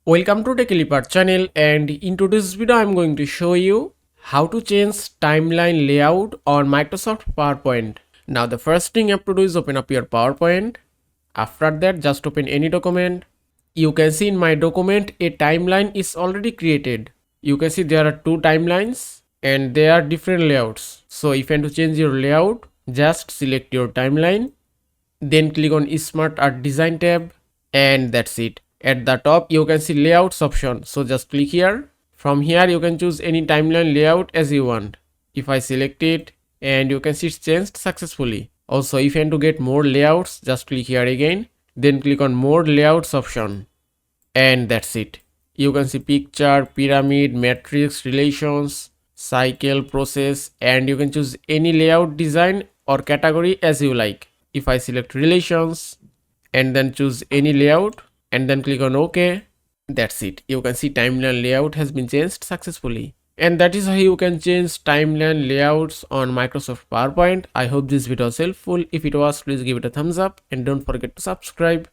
Welcome to TechLeopard channel, and in today's video I'm going to show you how to change timeline layout on Microsoft PowerPoint. Now the first thing you have to do is open up your PowerPoint. After that, just open any document. You can see in my document a timeline is already created. You can see there are two timelines and they are different layouts. So if you want to change your layout, just select your timeline, then click on Smart Art Design tab, and that's it. At the top you can see layouts option, so just click here. From here you can choose any timeline layout as you want. If I select it, and you can see it's changed successfully. Also, if you want to get more layouts, just click here again, then click on more layouts option, and that's it. You can see picture, pyramid, matrix, relations, cycle, process, and you can choose any layout design or category as you like. If I select relations and then choose any layout and then click on OK, that's it. You can see timeline layout has been changed successfully. And that is how you can change timeline layouts on Microsoft PowerPoint. I hope this video was helpful. If it was, please give it a thumbs up and don't forget to subscribe.